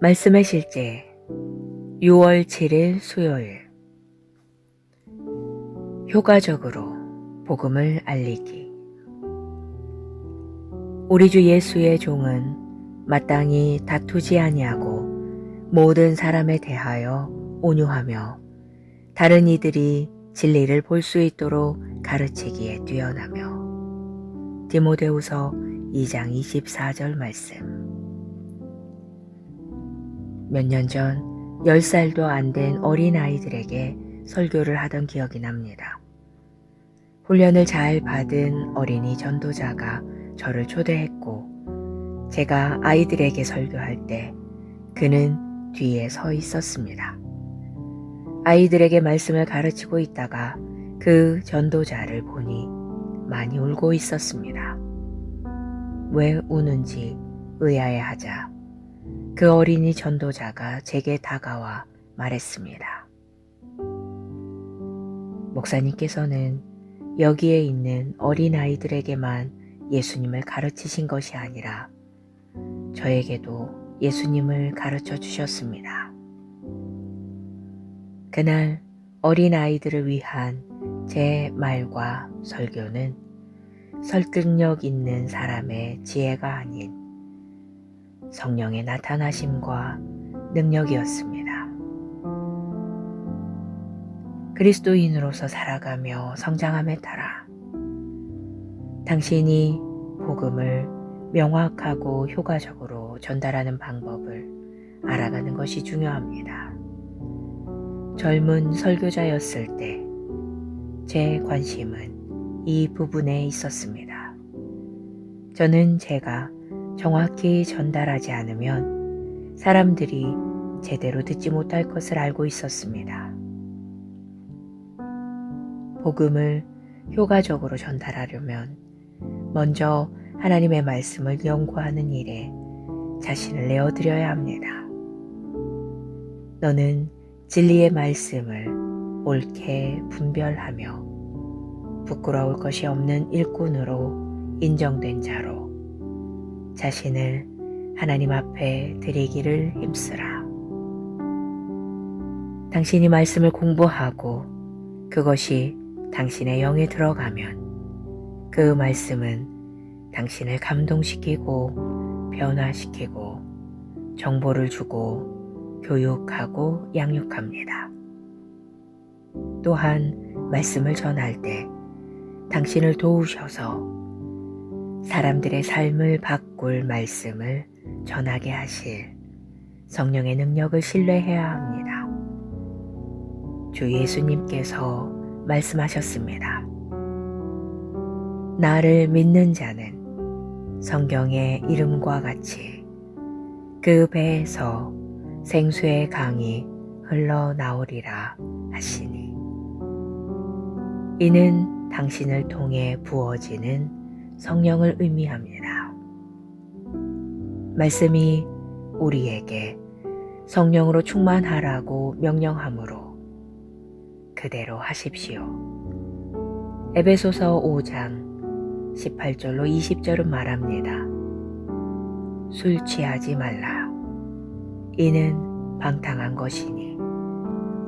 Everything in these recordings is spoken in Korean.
말씀의 실제 6월 7일 수요일. 효과적으로 복음을 알리기. 우리 주 예수의 종은 마땅히 다투지 아니하고 모든 사람에 대하여 온유하며 다른 이들이 진리를 볼 수 있도록 가르치기에 뛰어나며. 디모데후서 2장 24절 말씀. 몇 년 전 10살도 안 된 어린아이들에게 설교를 하던 기억이 납니다. 훈련을 잘 받은 어린이 전도자가 저를 초대했고, 제가 아이들에게 설교할 때 그는 뒤에 서 있었습니다. 아이들에게 말씀을 가르치고 있다가 그 전도자를 보니 많이 울고 있었습니다. 왜 우는지 의아해하자 그 어린이 전도자가 제게 다가와 말했습니다. 목사님께서는 여기에 있는 어린아이들에게만 예수님을 가르치신 것이 아니라 저에게도 예수님을 가르쳐 주셨습니다. 그날 어린아이들을 위한 제 말과 설교는 설득력 있는 사람의 지혜가 아닌 성령의 나타나심과 능력이었습니다. 그리스도인으로서 살아가며 성장함에 따라 당신이 복음을 명확하고 효과적으로 전달하는 방법을 알아가는 것이 중요합니다. 젊은 설교자였을 때 제 관심은 이 부분에 있었습니다. 저는 제가 정확히 전달하지 않으면 사람들이 제대로 듣지 못할 것을 알고 있었습니다. 복음을 효과적으로 전달하려면 먼저 하나님의 말씀을 연구하는 일에 자신을 내어드려야 합니다. 너는 진리의 말씀을 옳게 분별하며 부끄러울 것이 없는 일꾼으로 인정된 자로 자신을 하나님 앞에 드리기를 힘쓰라. 당신이 말씀을 공부하고 그것이 당신의 영에 들어가면 그 말씀은 당신을 감동시키고 변화시키고 정보를 주고 교육하고 양육합니다. 또한 말씀을 전할 때 당신을 도우셔서 사람들의 삶을 바꿀 말씀을 전하게 하실 성령의 능력을 신뢰해야 합니다. 주 예수님께서 말씀하셨습니다. 나를 믿는 자는 성경의 이름과 같이 그 배에서 생수의 강이 흘러나오리라 하시니, 이는 당신을 통해 부어지는 성령을 의미합니다. 말씀이 우리에게 성령으로 충만하라고 명령하므로 그대로 하십시오. 에베소서 5장 18절로 20절은 말합니다. 술 취하지 말라. 이는 방탕한 것이니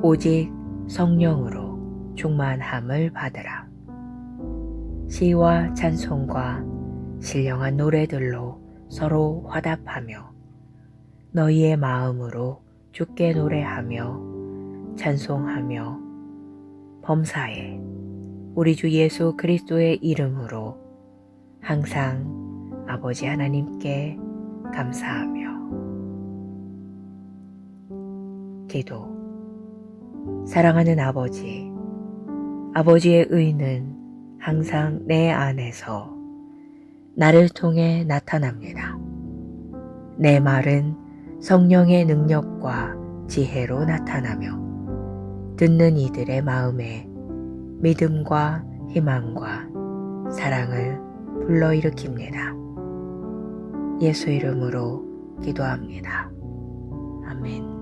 오직 성령으로 충만함을 받으라. 시와 찬송과 신령한 노래들로 서로 화답하며 너희의 마음으로 주께 노래하며 찬송하며 범사에 우리 주 예수 그리스도의 이름으로 항상 아버지 하나님께 감사하며. 기도. 사랑하는 아버지, 아버지의 의는 항상 내 안에서 나를 통해 나타납니다. 내 말은 성령의 능력과 지혜로 나타나며 듣는 이들의 마음에 믿음과 희망과 사랑을 불러일으킵니다. 예수 이름으로 기도합니다. 아멘.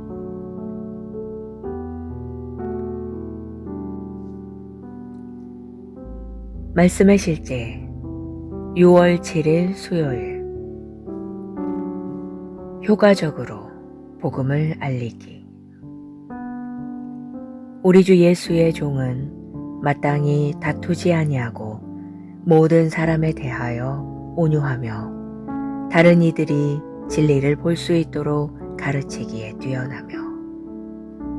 말씀의 실제 6월 7일 수요일. 효과적으로 복음을 알리기. 우리 주 예수의 종은 마땅히 다투지 아니하고 모든 사람에 대하여 온유하며 다른 이들이 진리를 볼 수 있도록 가르치기에 뛰어나며.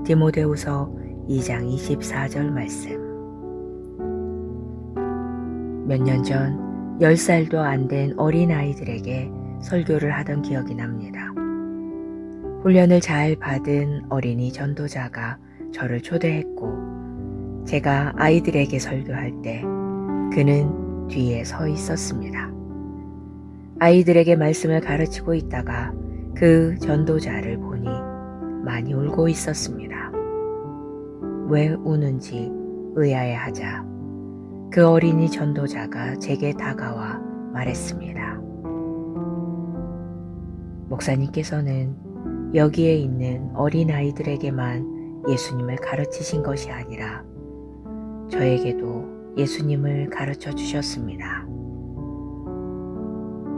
디모데후서 2장 24절 말씀. 몇 년 전 10살도 안 된 어린아이들에게 설교를 하던 기억이 납니다. 훈련을 잘 받은 어린이 전도자가 저를 초대했고 제가 아이들에게 설교할 때 그는 뒤에 서 있었습니다. 아이들에게 말씀을 가르치고 있다가 그 전도자를 보니 많이 울고 있었습니다. 왜 우는지 의아해하자 그 어린이 전도자가 제게 다가와 말했습니다. 목사님께서는 여기에 있는 어린아이들에게만 예수님을 가르치신 것이 아니라 저에게도 예수님을 가르쳐 주셨습니다.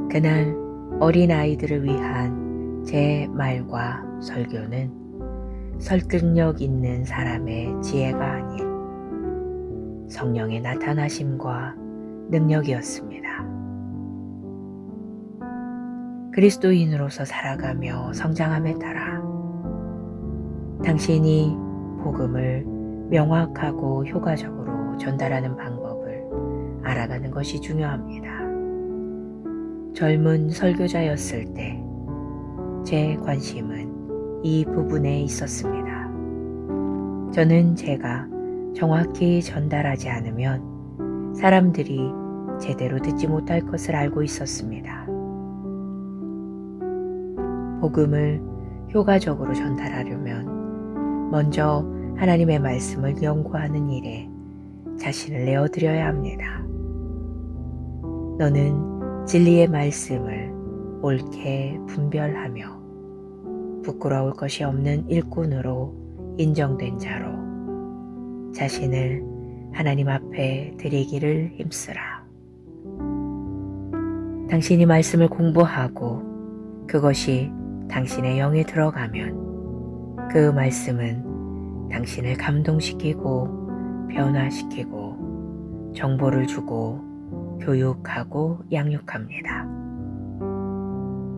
그날 어린아이들을 위한 제 말과 설교는 설득력 있는 사람의 지혜가 아닌 성령의 나타나심과 능력이었습니다. 그리스도인으로서 살아가며 성장함에 따라 당신이 복음을 명확하고 효과적으로 전달하는 방법을 알아가는 것이 중요합니다. 젊은 설교자였을 때 제 관심은 이 부분에 있었습니다. 저는 제가 정확히 전달하지 않으면 사람들이 제대로 듣지 못할 것을 알고 있었습니다. 복음을 효과적으로 전달하려면 먼저 하나님의 말씀을 연구하는 일에 자신을 내어드려야 합니다. 너는 진리의 말씀을 옳게 분별하며 부끄러울 것이 없는 일꾼으로 인정된 자로 자신을 하나님 앞에 드리기를 힘쓰라. 당신이 말씀을 공부하고 그것이 당신의 영에 들어가면 그 말씀은 당신을 감동시키고 변화시키고 정보를 주고 교육하고 양육합니다.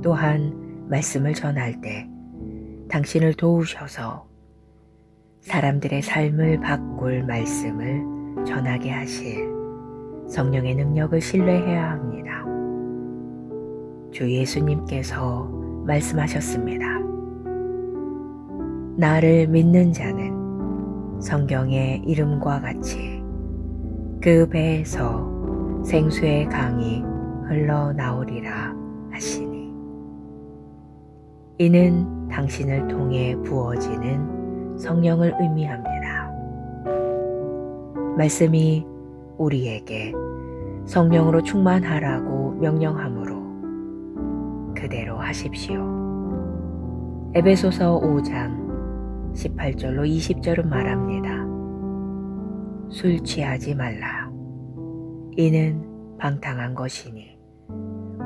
또한 말씀을 전할 때 당신을 도우셔서 사람들의 삶을 바꿀 말씀을 전하게 하실 성령의 능력을 신뢰해야 합니다. 주 예수님께서 말씀하셨습니다. 나를 믿는 자는 성경의 이름과 같이 그 배에서 생수의 강이 흘러나오리라 하시니 이는 당신을 통해 부어지는 성령을 의미합니다. 말씀이 우리에게 성령으로 충만하라고 명령하므로 그대로 하십시오. 에베소서 5장 18절로 20절은 말합니다. 술 취하지 말라. 이는 방탕한 것이니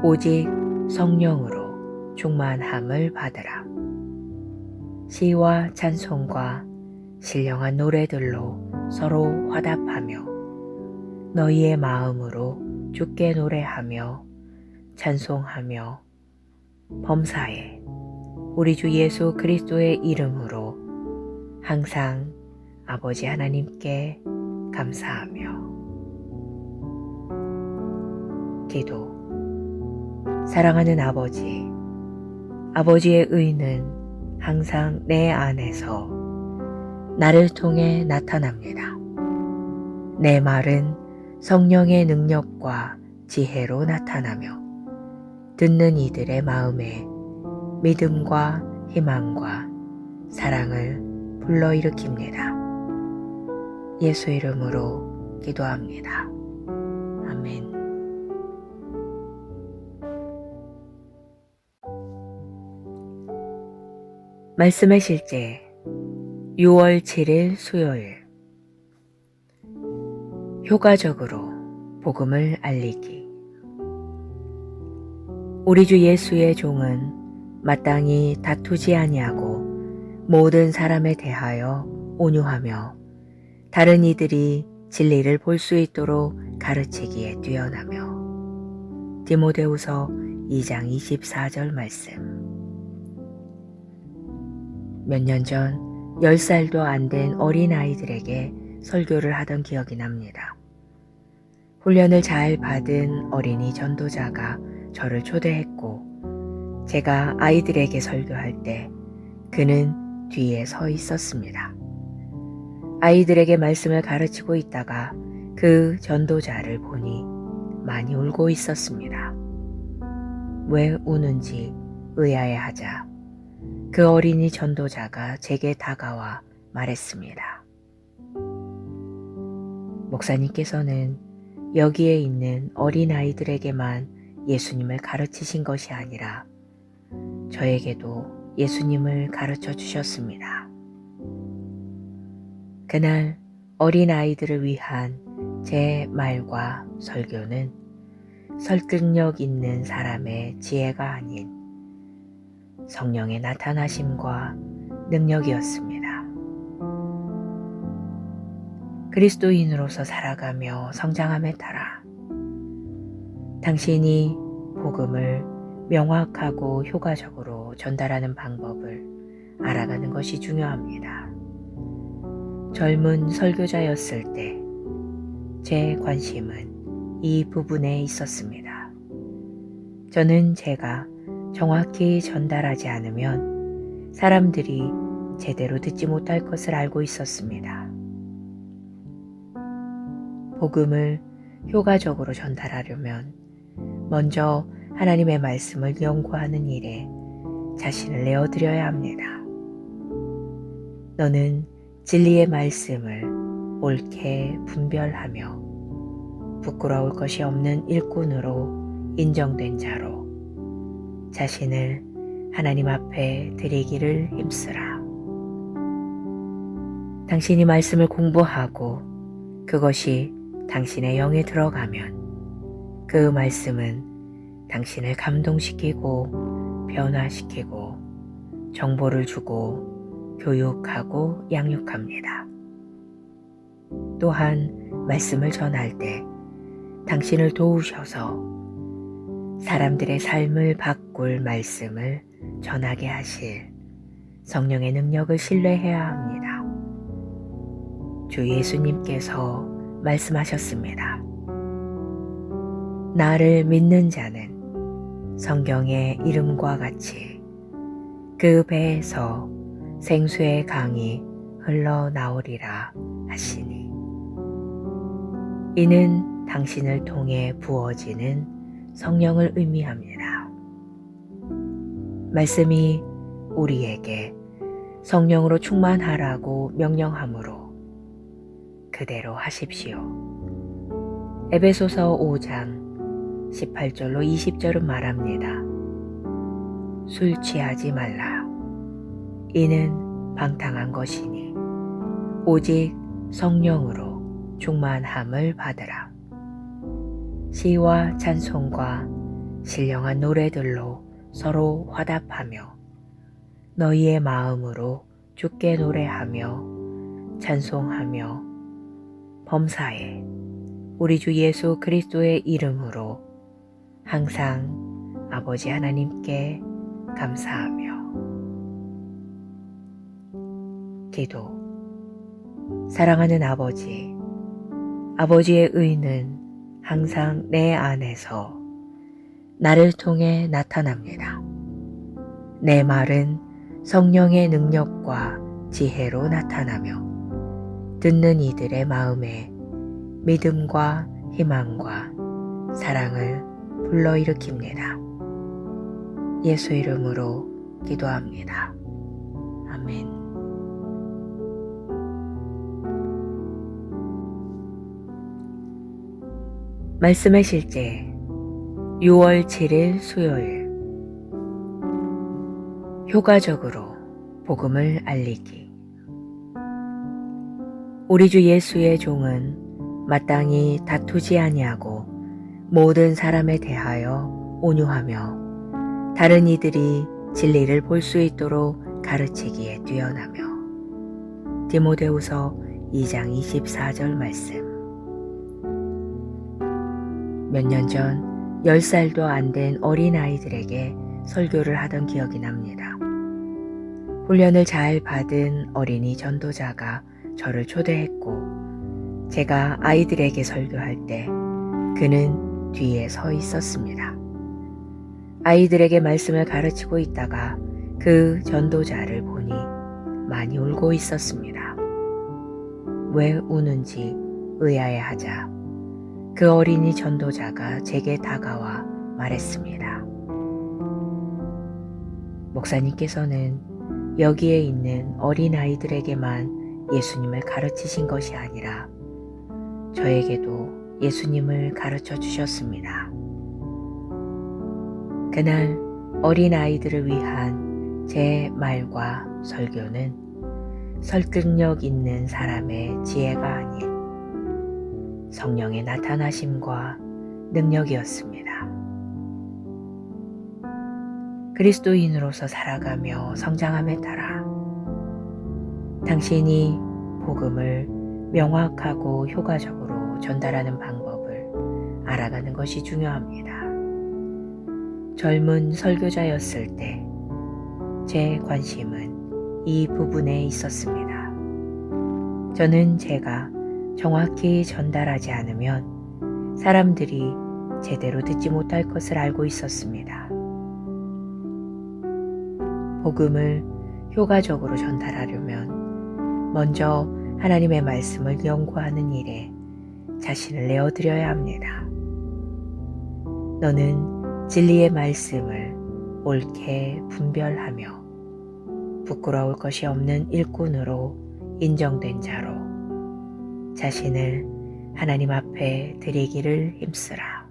오직 성령으로 충만함을 받으라. 시와 찬송과 신령한 노래들로 서로 화답하며 너희의 마음으로 주께 노래하며 찬송하며 범사에 우리 주 예수 그리스도의 이름으로 항상 아버지 하나님께 감사하며. 기도. 사랑하는 아버지, 아버지의 의는 항상 내 안에서 나를 통해 나타납니다. 내 말은 성령의 능력과 지혜로 나타나며 듣는 이들의 마음에 믿음과 희망과 사랑을 불러일으킵니다. 예수 이름으로 기도합니다. 아멘. 말씀의 실제 6월 7일 수요일. 효과적으로 복음을 알리기. 우리 주 예수의 종은 마땅히 다투지 아니하고 모든 사람에 대하여 온유하며 다른 이들이 진리를 볼 수 있도록 가르치기에 뛰어나며. 디모데후서 2장 24절 말씀. 몇 년 전 10살도 안 된 어린아이들에게 설교를 하던 기억이 납니다. 훈련을 잘 받은 어린이 전도자가 저를 초대했고, 제가 아이들에게 설교할 때 그는 뒤에 서 있었습니다. 아이들에게 말씀을 가르치고 있다가 그 전도자를 보니 많이 울고 있었습니다. 왜 우는지 의아해하자 그 어린이 전도자가 제게 다가와 말했습니다. 목사님께서는 여기에 있는 어린아이들에게만 예수님을 가르치신 것이 아니라 저에게도 예수님을 가르쳐 주셨습니다. 그날 어린아이들을 위한 제 말과 설교는 설득력 있는 사람의 지혜가 아닌 성령의 나타나심과 능력이었습니다. 그리스도인으로서 살아가며 성장함에 따라 당신이 복음을 명확하고 효과적으로 전달하는 방법을 알아가는 것이 중요합니다. 젊은 설교자였을 때 제 관심은 이 부분에 있었습니다. 저는 제가 정확히 전달하지 않으면 사람들이 제대로 듣지 못할 것을 알고 있었습니다. 복음을 효과적으로 전달하려면 먼저 하나님의 말씀을 연구하는 일에 자신을 내어드려야 합니다. 너는 진리의 말씀을 옳게 분별하며 부끄러울 것이 없는 일꾼으로 인정된 자로 자신을 하나님 앞에 드리기를 힘쓰라. 당신이 말씀을 공부하고 그것이 당신의 영에 들어가면 그 말씀은 당신을 감동시키고 변화시키고 정보를 주고 교육하고 양육합니다. 또한 말씀을 전할 때 당신을 도우셔서 사람들의 삶을 바꿀 말씀을 전하게 하실 성령의 능력을 신뢰해야 합니다. 주 예수님께서 말씀하셨습니다. 나를 믿는 자는 성경의 이름과 같이 그 배에서 생수의 강이 흘러나오리라 하시니, 이는 당신을 통해 부어지는 성령을 의미합니다. 말씀이 우리에게 성령으로 충만하라고 명령하므로 그대로 하십시오. 에베소서 5장 18절로 20절은 말합니다. 술 취하지 말라. 이는 방탕한 것이니 오직 성령으로 충만함을 받으라. 시와 찬송과 신령한 노래들로 서로 화답하며 너희의 마음으로 주께 노래하며 찬송하며 범사에 우리 주 예수 그리스도의 이름으로 항상 아버지 하나님께 감사하며. 기도. 사랑하는 아버지, 아버지의 의는 항상 내 안에서 나를 통해 나타납니다. 내 말은 성령의 능력과 지혜로 나타나며 듣는 이들의 마음에 믿음과 희망과 사랑을 불러일으킵니다. 예수 이름으로 기도합니다. 아멘. 말씀의 실제 6월 7일 수요일. 효과적으로 복음을 알리기. 우리 주 예수의 종은 마땅히 다투지 아니하고 모든 사람에 대하여 온유하며 다른 이들이 진리를 볼 수 있도록 가르치기에 뛰어나며. 디모데후서 2장 24절 말씀. 몇 년 전 10살도 안 된 어린아이들에게 설교를 하던 기억이 납니다. 훈련을 잘 받은 어린이 전도자가 저를 초대했고 제가 아이들에게 설교할 때 그는 뒤에 서 있었습니다. 아이들에게 말씀을 가르치고 있다가 그 전도자를 보니 많이 울고 있었습니다. 왜 우는지 의아해하자 그 어린이 전도자가 제게 다가와 말했습니다. 목사님께서는 여기에 있는 어린아이들에게만 예수님을 가르치신 것이 아니라 저에게도 예수님을 가르쳐 주셨습니다. 그날 어린아이들을 위한 제 말과 설교는 설득력 있는 사람의 지혜가 아닌 성령의 나타나심과 능력이었습니다. 그리스도인으로서 살아가며 성장함에 따라 당신이 복음을 명확하고 효과적으로 전달하는 방법을 알아가는 것이 중요합니다. 젊은 설교자였을 때 제 관심은 이 부분에 있었습니다. 저는 제가 정확히 전달하지 않으면 사람들이 제대로 듣지 못할 것을 알고 있었습니다. 복음을 효과적으로 전달하려면 먼저 하나님의 말씀을 연구하는 일에 자신을 내어드려야 합니다. 너는 진리의 말씀을 옳게 분별하며 부끄러울 것이 없는 일꾼으로 인정된 자로 자신을 하나님 앞에 드리기를 힘쓰라.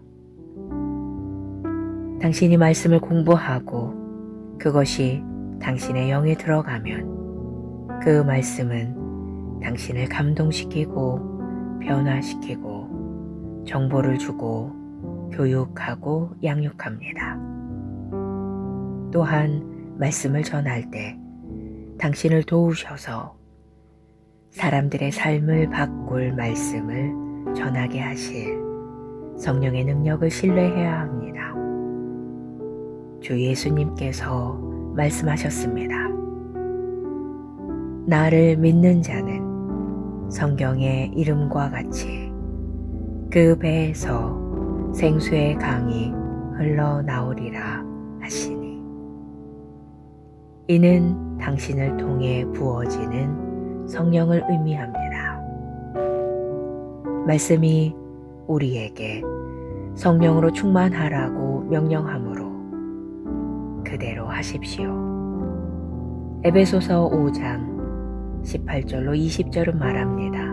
당신이 말씀을 공부하고 그것이 당신의 영에 들어가면 그 말씀은 당신을 감동시키고 변화시키고 정보를 주고 교육하고 양육합니다. 또한 말씀을 전할 때 당신을 도우셔서 사람들의 삶을 바꿀 말씀을 전하게 하실 성령의 능력을 신뢰해야 합니다. 주 예수님께서 말씀하셨습니다. 나를 믿는 자는 성경의 이름과 같이 그 배에서 생수의 강이 흘러나오리라 하시니 이는 당신을 통해 부어지는 성령을 의미합니다. 말씀이 우리에게 성령으로 충만하라고 명령하므로 그대로 하십시오. 에베소서 5장 18절로 20절은 말합니다.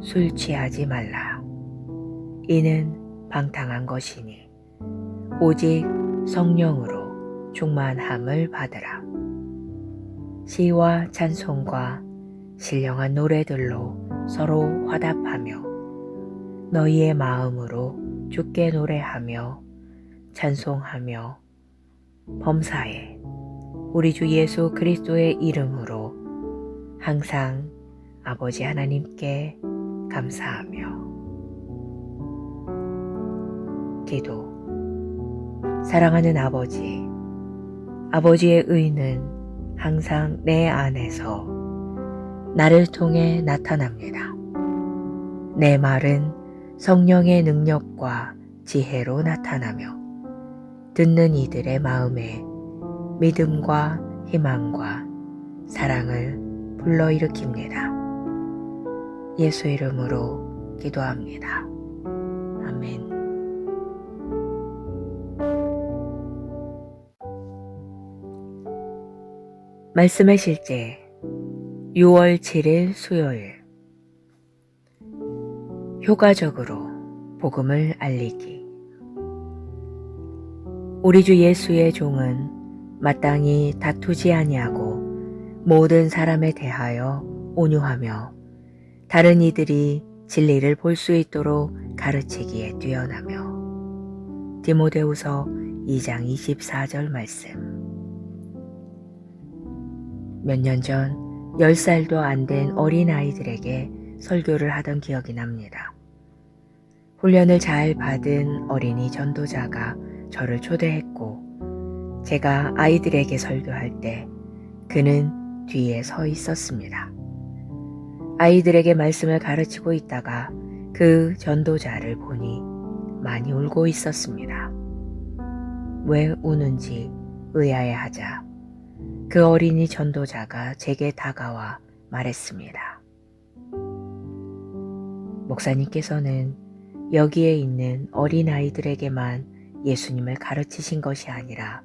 술 취하지 말라. 이는 방탕한 것이니 오직 성령으로 충만함을 받으라. 시와 찬송과 신령한 노래들로 서로 화답하며 너희의 마음으로 주께 노래하며 찬송하며 범사에 우리 주 예수 그리스도의 이름으로 항상 아버지 하나님께 감사하며. 기도. 사랑하는 아버지, 아버지의 의는 항상 내 안에서 나를 통해 나타납니다. 내 말은 성령의 능력과 지혜로 나타나며 듣는 이들의 마음에 믿음과 희망과 사랑을 불러일으킵니다. 예수 이름으로 기도합니다. 아멘. 말씀의 실제 6월 7일 수요일. 효과적으로 복음을 알리기. 우리 주 예수의 종은 마땅히 다투지 아니하고 모든 사람에 대하여 온유하며 다른 이들이 진리를 볼 수 있도록 가르치기에 뛰어나며. 디모데후서 2장 24절 말씀. 몇 년 전 10살도 안 된 어린아이들에게 설교를 하던 기억이 납니다. 훈련을 잘 받은 어린이 전도자가 저를 초대했고 제가 아이들에게 설교할 때 그는 뒤에 서 있었습니다. 아이들에게 말씀을 가르치고 있다가 그 전도자를 보니 많이 울고 있었습니다. 왜 우는지 의아해하자 그 어린이 전도자가 제게 다가와 말했습니다. 목사님께서는 여기에 있는 어린아이들에게만 예수님을 가르치신 것이 아니라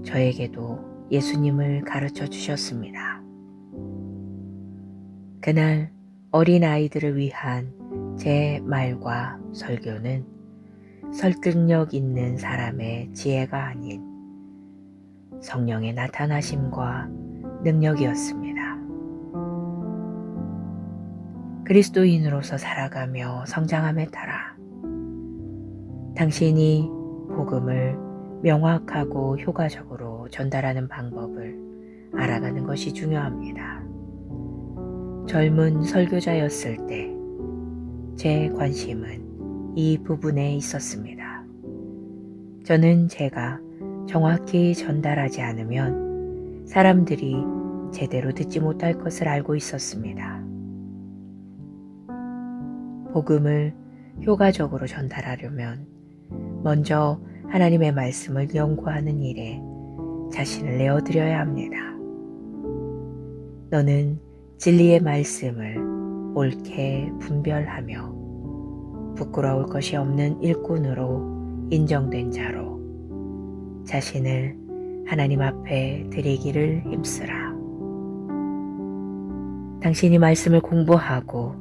저에게도 예수님을 가르쳐 주셨습니다. 그날 어린아이들을 위한 제 말과 설교는 설득력 있는 사람의 지혜가 아닌 성령의 나타나심과 능력이었습니다. 그리스도인으로서 살아가며 성장함에 따라 당신이 복음을 명확하고 효과적으로 전달하는 방법을 알아가는 것이 중요합니다. 젊은 설교자였을 때 제 관심은 이 부분에 있었습니다. 저는 제가 정확히 전달하지 않으면 사람들이 제대로 듣지 못할 것을 알고 있었습니다. 복음을 효과적으로 전달하려면 먼저 하나님의 말씀을 연구하는 일에 자신을 내어드려야 합니다. 너는 진리의 말씀을 옳게 분별하며 부끄러울 것이 없는 일꾼으로 인정된 자로 자신을 하나님 앞에 드리기를 힘쓰라. 당신이 말씀을 공부하고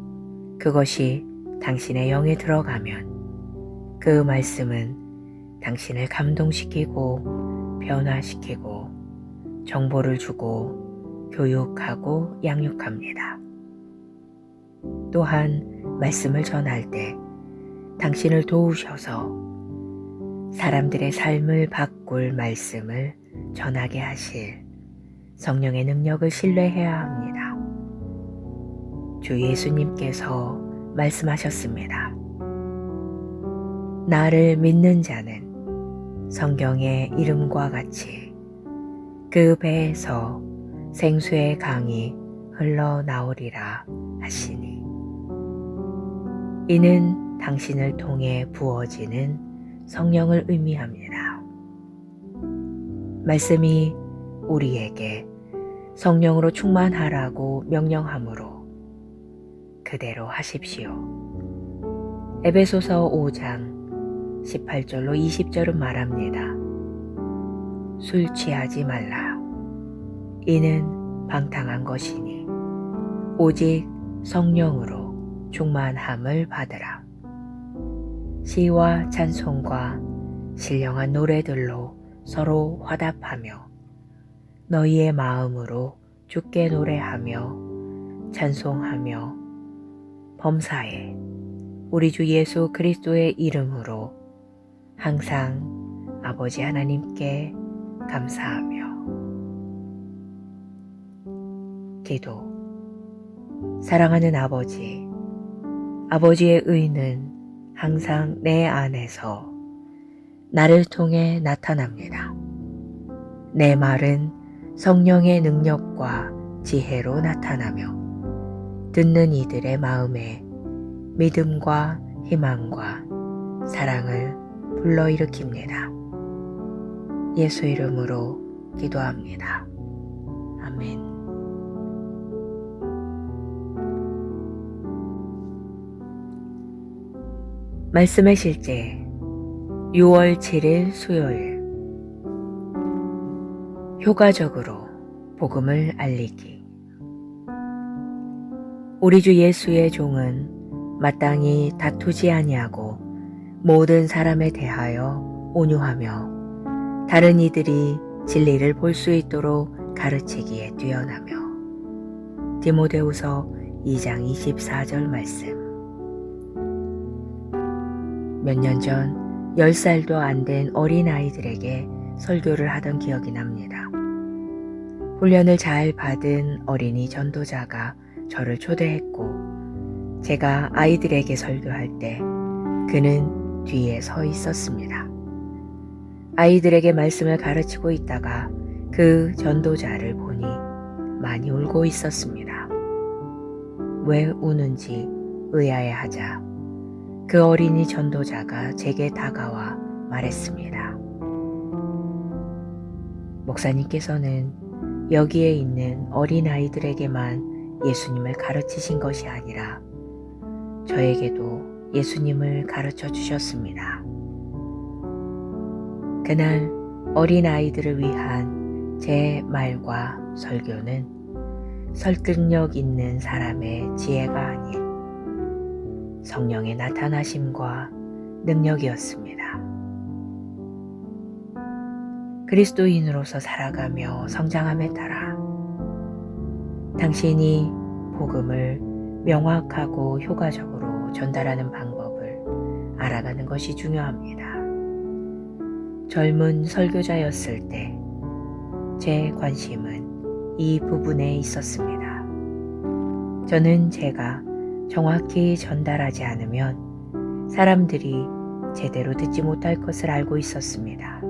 그것이 당신의 영에 들어가면 그 말씀은 당신을 감동시키고 변화시키고 정보를 주고 교육하고 양육합니다. 또한 말씀을 전할 때 당신을 도우셔서 사람들의 삶을 바꿀 말씀을 전하게 하실 성령의 능력을 신뢰해야 합니다. 주 예수님께서 말씀하셨습니다. 나를 믿는 자는 성경의 이름과 같이 그 배에서 생수의 강이 흘러나오리라 하시니 이는 당신을 통해 부어지는 성령을 의미합니다. 말씀이 우리에게 성령으로 충만하라고 명령하므로 그대로 하십시오. 에베소서 5장 18절로 20절은 말합니다. 술 취하지 말라. 이는 방탕한 것이니 오직 성령으로 충만함을 받으라. 시와 찬송과 신령한 노래들로 서로 화답하며 너희의 마음으로 주께 노래하며 찬송하며 범사에 우리 주 예수 그리스도의 이름으로 항상 아버지 하나님께 감사하며 기도. 사랑하는 아버지, 아버지의 의는 항상 내 안에서 나를 통해 나타납니다. 내 말은 성령의 능력과 지혜로 나타나며 듣는 이들의 마음에 믿음과 희망과 사랑을 불러일으킵니다. 예수 이름으로 기도합니다. 아멘. 말씀의 실제 6월 7일 수요일. 효과적으로 복음을 알리기. 우리 주 예수의 종은 마땅히 다투지 아니하고 모든 사람에 대하여 온유하며 다른 이들이 진리를 볼 수 있도록 가르치기에 뛰어나며. 디모데후서 2장 24절 말씀. 몇 년 전 10살도 안 된 어린아이들에게 설교를 하던 기억이 납니다. 훈련을 잘 받은 어린이 전도자가 저를 초대했고, 제가 아이들에게 설교할 때 그는 뒤에 서 있었습니다. 아이들에게 말씀을 가르치고 있다가 그 전도자를 보니 많이 울고 있었습니다. 왜 우는지 의아해하자 그 어린이 전도자가 제게 다가와 말했습니다. 목사님께서는 여기에 있는 어린아이들에게만 예수님을 가르치신 것이 아니라 저에게도 예수님을 가르쳐 주셨습니다. 그날 어린아이들을 위한 제 말과 설교는 설득력 있는 사람의 지혜가 아닌 성령의 나타나심과 능력이었습니다. 그리스도인으로서 살아가며 성장함에 따라 당신이 복음을 명확하고 효과적으로 전달하는 방법을 알아가는 것이 중요합니다. 젊은 설교자였을 때 제 관심은 이 부분에 있었습니다. 저는 제가 정확히 전달하지 않으면 사람들이 제대로 듣지 못할 것을 알고 있었습니다.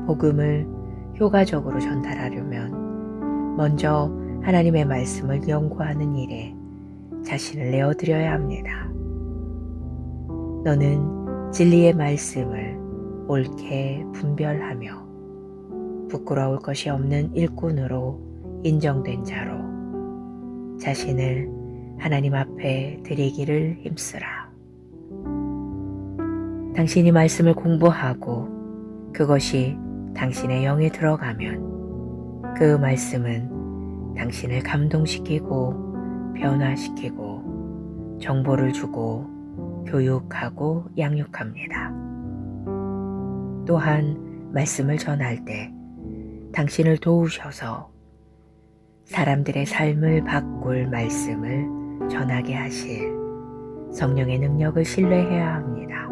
복음을 효과적으로 전달하려면 먼저 하나님의 말씀을 연구하는 일에 자신을 내어드려야 합니다. 너는 진리의 말씀을 옳게 분별하며 부끄러울 것이 없는 일꾼으로 인정된 자로 자신을 하나님 앞에 드리기를 힘쓰라. 당신이 말씀을 공부하고 그것이 당신의 영에 들어가면 그 말씀은 당신을 감동시키고 변화시키고 정보를 주고 교육하고 양육합니다. 또한 말씀을 전할 때 당신을 도우셔서 사람들의 삶을 바꿀 말씀을 전하게 하실 성령의 능력을 신뢰해야 합니다.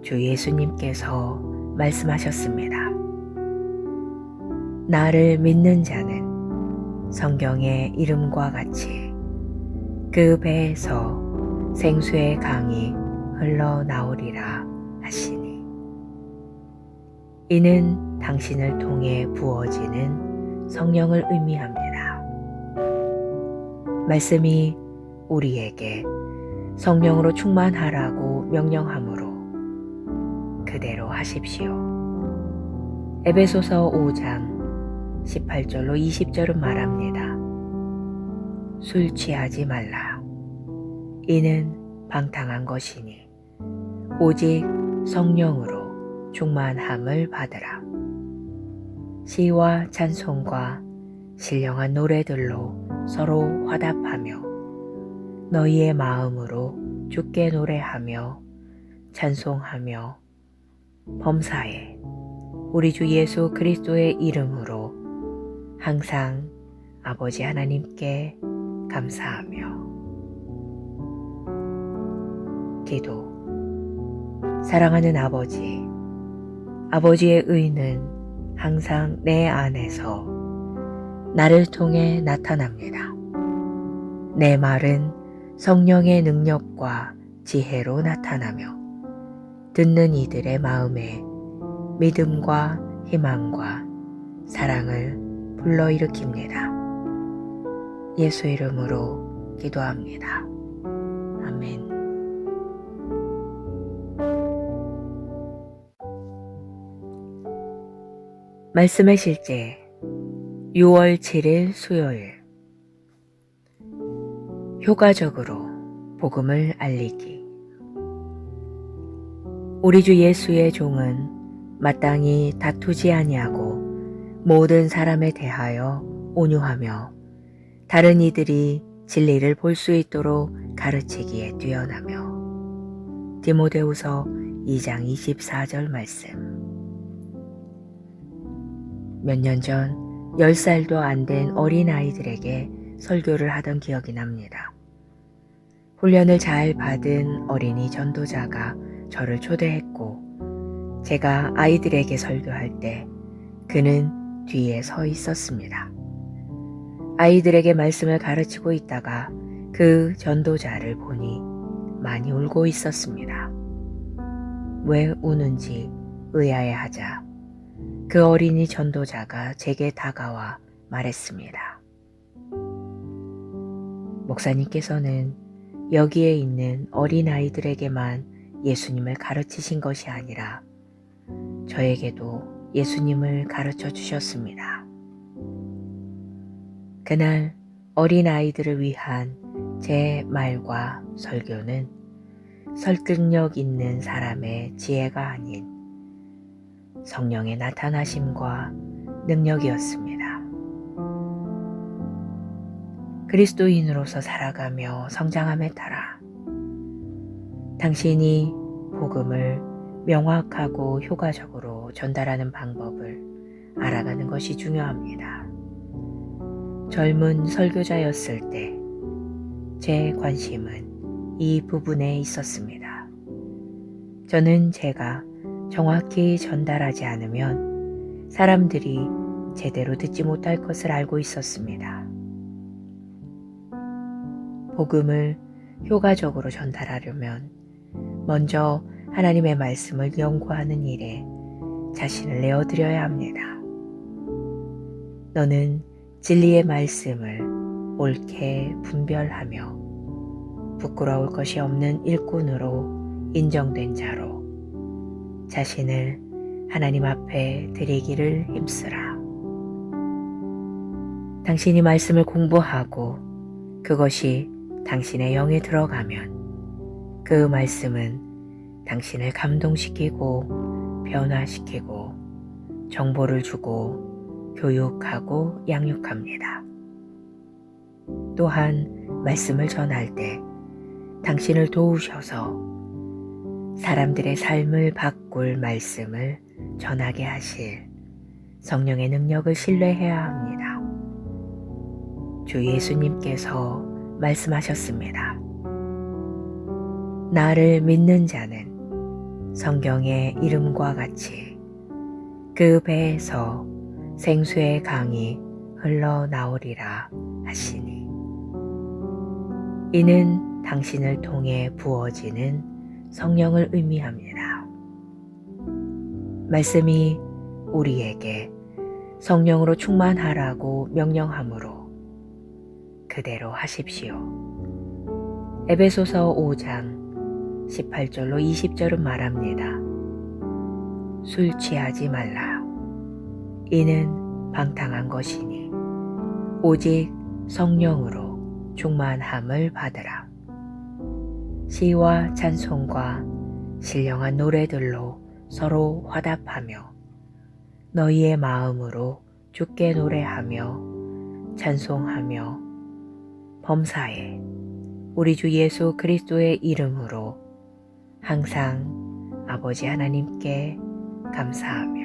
주 예수님께서 말씀하셨습니다. 나를 믿는 자는 성경의 이름과 같이 그 배에서 생수의 강이 흘러나오리라 하시니 이는 당신을 통해 부어지는 성령을 의미합니다. 말씀이 우리에게 성령으로 충만하라고 명령하므로 그대로 하십시오. 에베소서 5장 18절로 20절은 말합니다. 술 취하지 말라. 이는 방탕한 것이니 오직 성령으로 충만함을 받으라. 시와 찬송과 신령한 노래들로 서로 화답하며 너희의 마음으로 주께 노래하며 찬송하며 범사에 우리 주 예수 그리스도의 이름으로 항상 아버지 하나님께 감사하며. 기도. 사랑하는 아버지, 아버지의 의는 항상 내 안에서 나를 통해 나타납니다. 내 말은 성령의 능력과 지혜로 나타나며 듣는 이들의 마음에 믿음과 희망과 사랑을 불러일으킵니다. 예수 이름으로 기도합니다. 아멘. 말씀의 실제 6월 7일 수요일. 효과적으로 복음을 알리기. 우리 주 예수의 종은 마땅히 다투지 아니하고 모든 사람에 대하여 온유하며 다른 이들이 진리를 볼 수 있도록 가르치기에 뛰어나며. 디모데후서 2장 24절 말씀. 몇 년 전 10살도 안 된 어린아이들에게 설교를 하던 기억이 납니다. 훈련을 잘 받은 어린이 전도자가 저를 초대했고, 제가 아이들에게 설교할 때 그는 뒤에 서 있었습니다. 아이들에게 말씀을 가르치고 있다가 그 전도자를 보니 많이 울고 있었습니다. 왜 우는지 의아해하자 그 어린이 전도자가 제게 다가와 말했습니다. 목사님께서는 여기에 있는 어린아이들에게만 예수님을 가르치신 것이 아니라 저에게도 예수님을 가르쳐 주셨습니다. 그날 어린아이들을 위한 제 말과 설교는 설득력 있는 사람의 지혜가 아닌 성령의 나타나심과 능력이었습니다. 그리스도인으로서 살아가며 성장함에 따라 당신이 복음을 명확하고 효과적으로 전달하는 방법을 알아가는 것이 중요합니다. 젊은 설교자였을 때 제 관심은 이 부분에 있었습니다. 저는 제가 정확히 전달하지 않으면 사람들이 제대로 듣지 못할 것을 알고 있었습니다. 복음을 효과적으로 전달하려면 먼저 하나님의 말씀을 연구하는 일에 자신을 내어드려야 합니다. 너는 진리의 말씀을 옳게 분별하며 부끄러울 것이 없는 일꾼으로 인정된 자로 자신을 하나님 앞에 드리기를 힘쓰라. 당신이 말씀을 공부하고 그것이 당신의 영에 들어가면 그 말씀은 당신을 감동시키고 변화시키고 정보를 주고 교육하고 양육합니다. 또한 말씀을 전할 때 당신을 도우셔서 사람들의 삶을 바꿀 말씀을 전하게 하실 성령의 능력을 신뢰해야 합니다. 주 예수님께서 말씀하셨습니다. 나를 믿는 자는 성경의 이름과 같이 그 배에서 생수의 강이 흘러나오리라 하시니 이는 당신을 통해 부어지는 성령을 의미합니다. 말씀이 우리에게 성령으로 충만하라고 명령하므로 그대로 하십시오. 에베소서 5장 18절로 20절은 말합니다. 술 취하지 말라. 이는 방탕한 것이니 오직 성령으로 충만함을 받으라. 시와 찬송과 신령한 노래들로 서로 화답하며 너희의 마음으로 주께 노래하며 찬송하며 범사에 우리 주 예수 그리스도의 이름으로 항상 아버지 하나님께 감사하며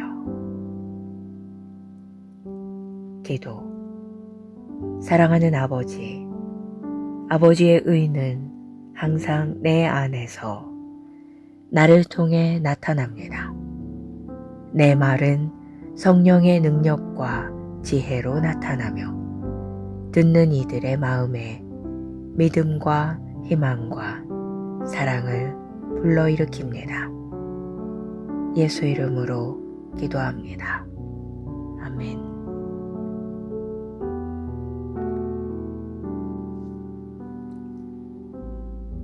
기도. 사랑하는 아버지, 아버지의 의는 항상 내 안에서 나를 통해 나타납니다. 내 말은 성령의 능력과 지혜로 나타나며 듣는 이들의 마음에 믿음과 희망과 사랑을 불러일으킵니다. 예수 이름으로 기도합니다. 아멘.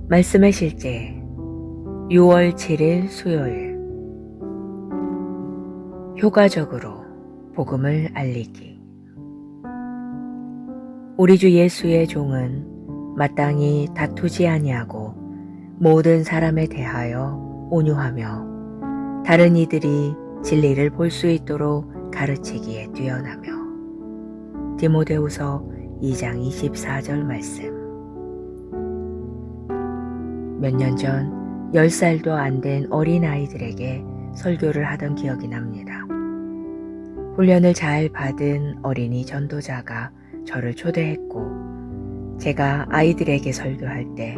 말씀의 실제 6월 7일 수요일. 효과적으로 복음을 알리기. 우리 주 예수의 종은 마땅히 다투지 아니하고 모든 사람에 대하여 온유하며 다른 이들이 진리를 볼 수 있도록 가르치기에 뛰어나며. 디모데후서 2장 24절 말씀. 몇 년 전 10살도 안 된 어린아이들에게 설교를 하던 기억이 납니다. 훈련을 잘 받은 어린이 전도자가 저를 초대했고 제가 아이들에게 설교할 때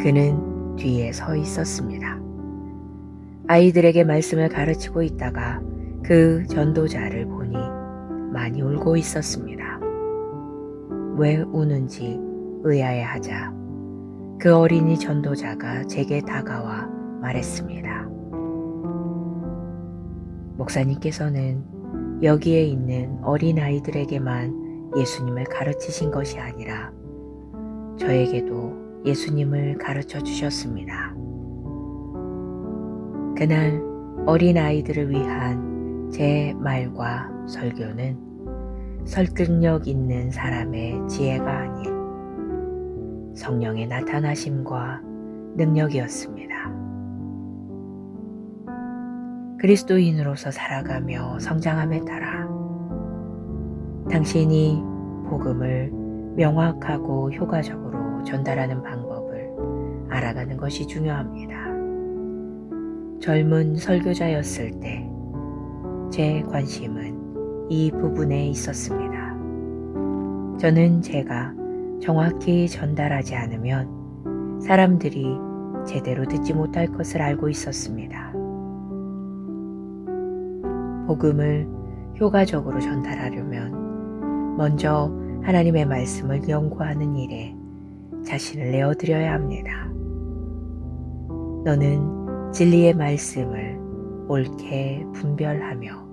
그는 뒤에 서 있었습니다. 아이들에게 말씀을 가르치고 있다가 그 전도자를 보니 많이 울고 있었습니다. 왜 우는지 의아해하자 그 어린이 전도자가 제게 다가와 말했습니다. 목사님께서는 여기에 있는 어린아이들에게만 예수님을 가르치신 것이 아니라 저에게도 예수님을 가르쳐 주셨습니다. 그날 어린아이들을 위한 제 말과 설교는 설득력 있는 사람의 지혜가 아닌 성령의 나타나심과 능력이었습니다. 그리스도인으로서 살아가며 성장함에 따라 당신이 복음을 명확하고 효과적으로 전달하는 방법을 알아가는 것이 중요합니다. 젊은 설교자였을 때 제 관심은 이 부분에 있었습니다. 저는 제가 정확히 전달하지 않으면 사람들이 제대로 듣지 못할 것을 알고 있었습니다. 복음을 효과적으로 전달하려면 먼저 하나님의 말씀을 연구하는 일에 자신을 내어드려야 합니다. 너는 진리의 말씀을 옳게 분별하며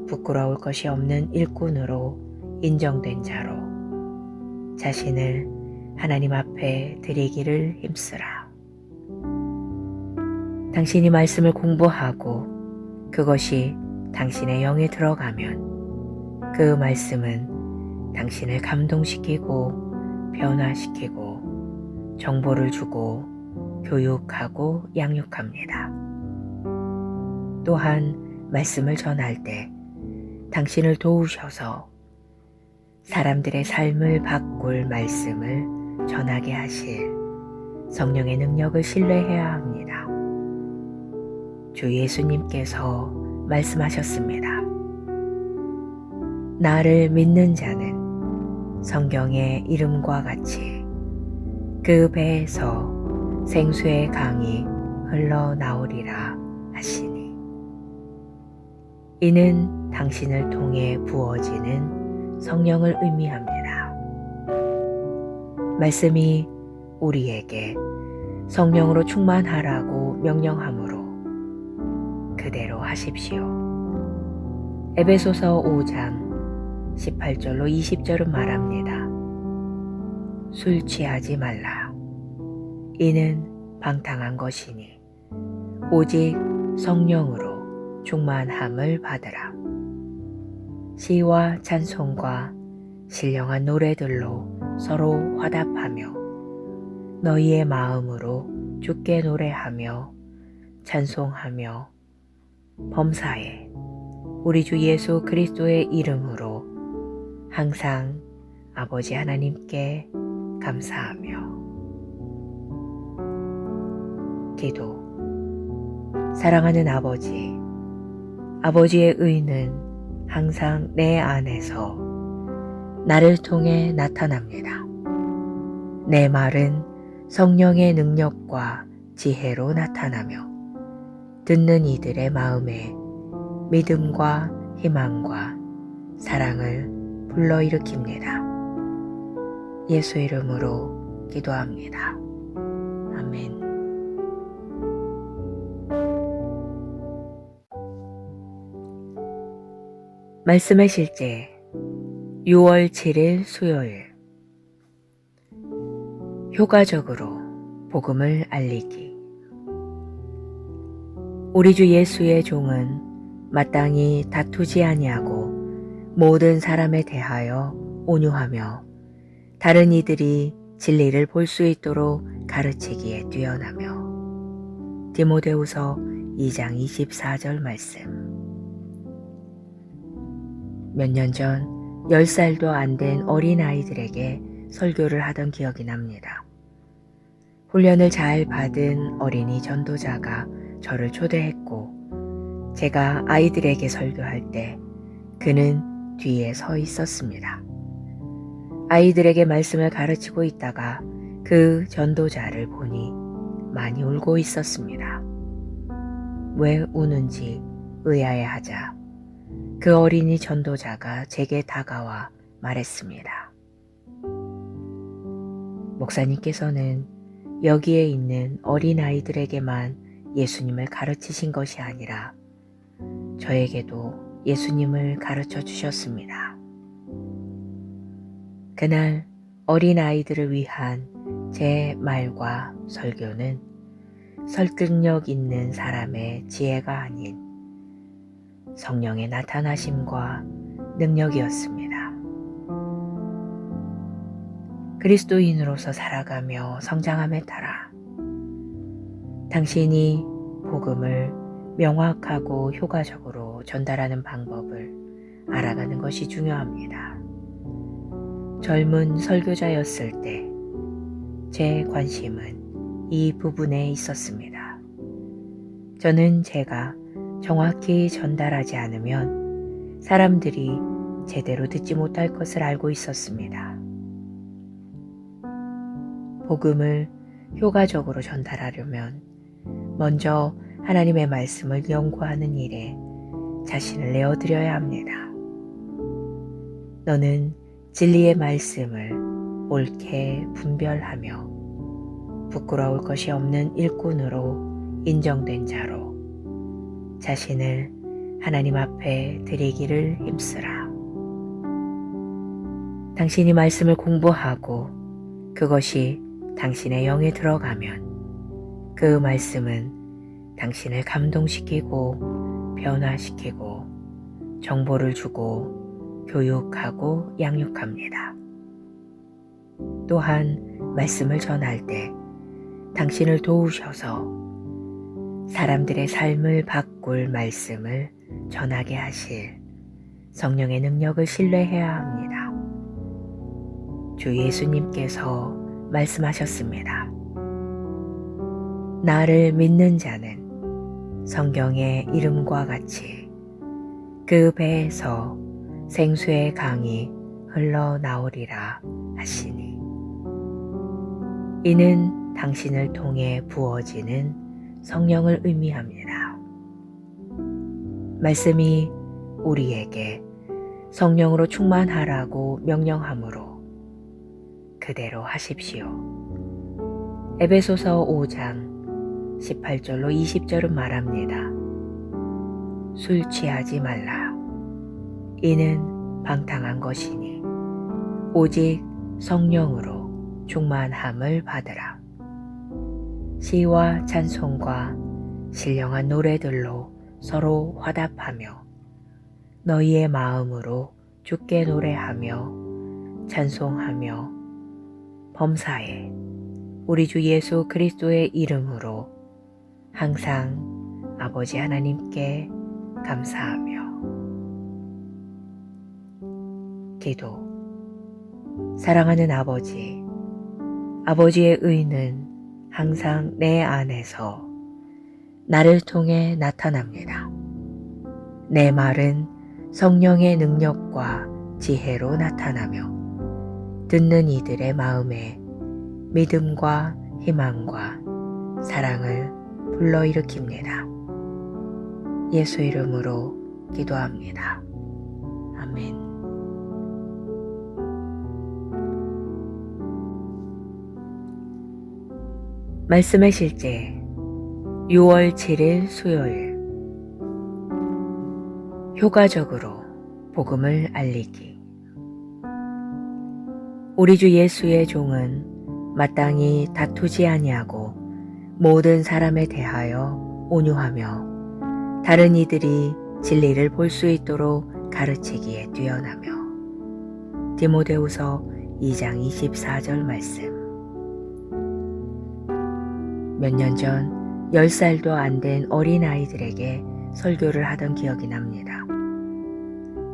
부끄러울 것이 없는 일꾼으로 인정된 자로 자신을 하나님 앞에 드리기를 힘쓰라. 당신이 말씀을 공부하고 그것이 당신의 영에 들어가면 그 말씀은 당신을 감동시키고 변화시키고 정보를 주고 교육하고 양육합니다. 또한 말씀을 전할 때 당신을 도우셔서 사람들의 삶을 바꿀 말씀을 전하게 하실 성령의 능력을 신뢰해야 합니다. 주 예수님께서 말씀하셨습니다. 나를 믿는 자는 성경의 이름과 같이 그 배에서 생수의 강이 흘러나오리라 하시니 이는 당신을 통해 부어지는 성령을 의미합니다. 말씀이 우리에게 성령으로 충만하라고 명령하므로 그대로 하십시오. 에베소서 5장 18절로 20절은 말합니다. 술 취하지 말라. 이는 방탕한 것이니 오직 성령으로 충만함을 받으라. 시와 찬송과 신령한 노래들로 서로 화답하며 너희의 마음으로 주께 노래하며 찬송하며 범사에 우리 주 예수 그리스도의 이름으로 항상 아버지 하나님께 감사하며 기도. 사랑하는 아버지, 아버지의 의는 항상 내 안에서 나를 통해 나타납니다. 내 말은 성령의 능력과 지혜로 나타나며 듣는 이들의 마음에 믿음과 희망과 사랑을 불러일으킵니다. 예수 이름으로 기도합니다. 아멘. 말씀의 실제 6월 7일 수요일. 효과적으로 복음을 알리기. 우리 주 예수의 종은 마땅히 다투지 아니하고 모든 사람에 대하여 온유하며 다른 이들이 진리를 볼 수 있도록 가르치기에 뛰어나며. 디모데후서 2장 24절 말씀. 몇 년 전 10살도 안 된 어린아이들에게 설교를 하던 기억이 납니다. 훈련을 잘 받은 어린이 전도자가 저를 초대했고 제가 아이들에게 설교할 때 그는 뒤에 서 있었습니다. 아이들에게 말씀을 가르치고 있다가 그 전도자를 보니 많이 울고 있었습니다. 왜 우는지 의아해하자 그 어린이 전도자가 제게 다가와 말했습니다. 목사님께서는 여기에 있는 어린아이들에게만 예수님을 가르치신 것이 아니라 저에게도 예수님을 가르쳐 주셨습니다. 그날 어린아이들을 위한 제 말과 설교는 설득력 있는 사람의 지혜가 아닌 성령의 나타나심과 능력이었습니다. 그리스도인으로서 살아가며 성장함에 따라 당신이 복음을 명확하고 효과적으로 전달하는 방법을 알아가는 것이 중요합니다. 젊은 설교자였을 때 제 관심은 이 부분에 있었습니다. 저는 제가 정확히 전달하지 않으면 사람들이 제대로 듣지 못할 것을 알고 있었습니다. 복음을 효과적으로 전달하려면 먼저 하나님의 말씀을 연구하는 일에 자신을 내어드려야 합니다. 너는 진리의 말씀을 옳게 분별하며 부끄러울 것이 없는 일꾼으로 인정된 자로 자신을 하나님 앞에 드리기를 힘쓰라. 당신이 말씀을 공부하고 그것이 당신의 영에 들어가면 그 말씀은 당신을 감동시키고 변화시키고 정보를 주고 교육하고 양육합니다. 또한 말씀을 전할 때 당신을 도우셔서 사람들의 삶을 바꿀 말씀을 전하게 하실 성령의 능력을 신뢰해야 합니다. 주 예수님께서 말씀하셨습니다. 나를 믿는 자는 성경의 이름과 같이 그 배에서 생수의 강이 흘러나오리라 하시니 이는 당신을 통해 부어지는 성령을 의미합니다. 말씀이 우리에게 성령으로 충만하라고 명령하므로 그대로 하십시오. 에베소서 5장 18절로 20절은 말합니다. 술 취하지 말라. 이는 방탕한 것이니 오직 성령으로 충만함을 받으라. 시와 찬송과 신령한 노래들로 서로 화답하며 너희의 마음으로 주께 노래하며 찬송하며 범사에 우리 주 예수 그리스도의 이름으로 항상 아버지 하나님께 감사하며 기도. 사랑하는 아버지, 아버지의 의는 항상 내 안에서 나를 통해 나타납니다. 내 말은 성령의 능력과 지혜로 나타나며 듣는 이들의 마음에 믿음과 희망과 사랑을 불러일으킵니다. 예수 이름으로 기도합니다. 아멘. 말씀의 실제 6월 7일 수요일. 효과적으로 복음을 알리기. 우리 주 예수의 종은 마땅히 다투지 아니하고 모든 사람에 대하여 온유하며 다른 이들이 진리를 볼 수 있도록 가르치기에 뛰어나며. 디모데후서 2장 24절 말씀. 몇 년 전 10살도 안 된 어린아이들에게 설교를 하던 기억이 납니다.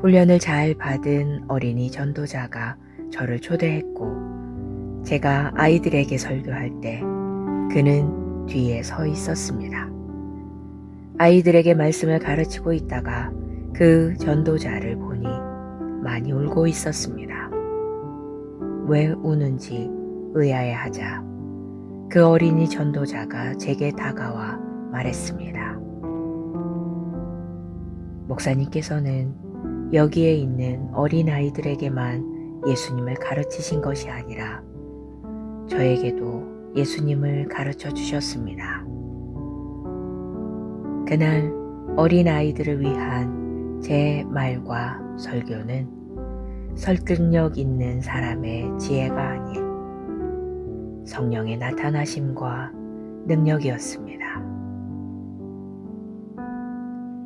훈련을 잘 받은 어린이 전도자가 저를 초대했고 제가 아이들에게 설교할 때 그는 뒤에 서 있었습니다. 아이들에게 말씀을 가르치고 있다가 그 전도자를 보니 많이 울고 있었습니다. 왜 우는지 의아해하자 그 어린이 전도자가 제게 다가와 말했습니다. 목사님께서는 여기에 있는 어린아이들에게만 예수님을 가르치신 것이 아니라 저에게도 예수님을 가르쳐 주셨습니다. 그날 어린아이들을 위한 제 말과 설교는 설득력 있는 사람의 지혜가 아닌 성령의 나타나심과 능력이었습니다.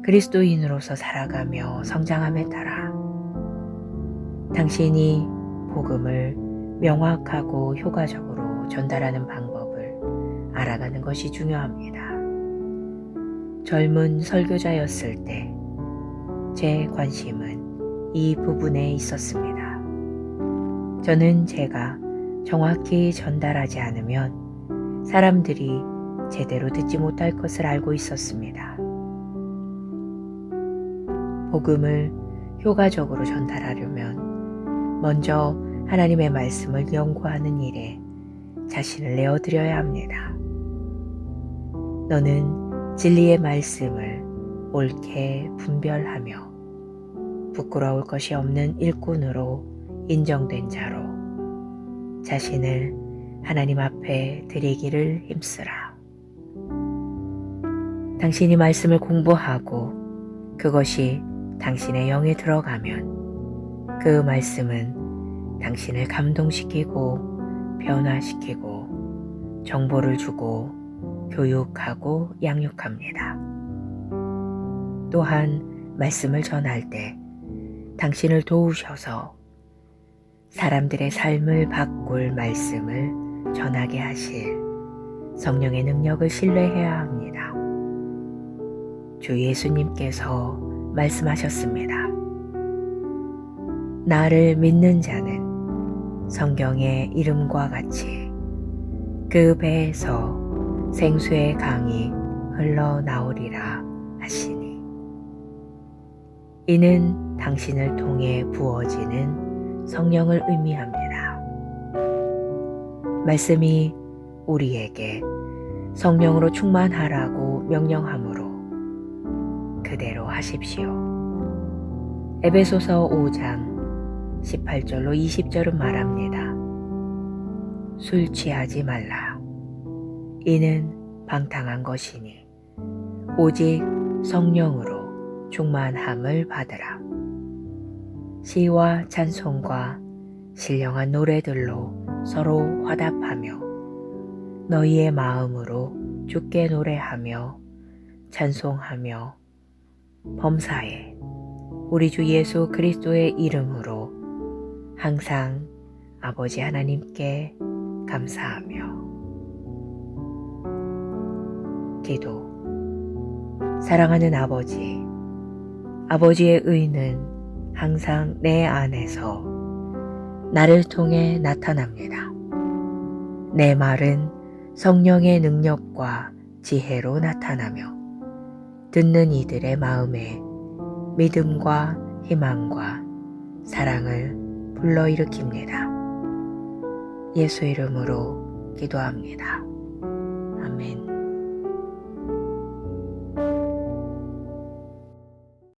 그리스도인으로서 살아가며 성장함에 따라 당신이 복음을 명확하고 효과적으로 전달하는 방법을 알아가는 것이 중요합니다. 젊은 설교자였을 때 제 관심은 이 부분에 있었습니다. 저는 제가 정확히 전달하지 않으면 사람들이 제대로 듣지 못할 것을 알고 있었습니다. 복음을 효과적으로 전달하려면 먼저 하나님의 말씀을 연구하는 일에 자신을 내어드려야 합니다. 너는 진리의 말씀을 옳게 분별하며 부끄러울 것이 없는 일꾼으로 인정된 자로 자신을 하나님 앞에 드리기를 힘쓰라. 당신이 말씀을 공부하고 그것이 당신의 영에 들어가면 그 말씀은 당신을 감동시키고 변화시키고 정보를 주고 교육하고 양육합니다. 또한 말씀을 전할 때 당신을 도우셔서 사람들의 삶을 바꿀 말씀을 전하게 하실 성령의 능력을 신뢰해야 합니다. 주 예수님께서 말씀하셨습니다. 나를 믿는 자는 성경의 이름과 같이 그 배에서 생수의 강이 흘러나오리라 하시니 이는 당신을 통해 부어지는 성령을 의미합니다. 말씀이 우리에게 성령으로 충만하라고 명령하므로 그대로 하십시오. 에베소서 5장 18절로 20절은 말합니다. 술 취하지 말라. 이는 방탕한 것이니 오직 성령으로 충만함을 받으라. 시와 찬송과 신령한 노래들로 서로 화답하며 너희의 마음으로 주께 노래하며 찬송하며 범사에 우리 주 예수 그리스도의 이름으로 항상 아버지 하나님께 감사하며. 기도. 사랑하는 아버지, 아버지의 의는 항상 내 안에서 나를 통해 나타납니다. 내 말은 성령의 능력과 지혜로 나타나며 듣는 이들의 마음에 믿음과 희망과 사랑을 불러일으킵니다. 예수 이름으로 기도합니다. 아멘.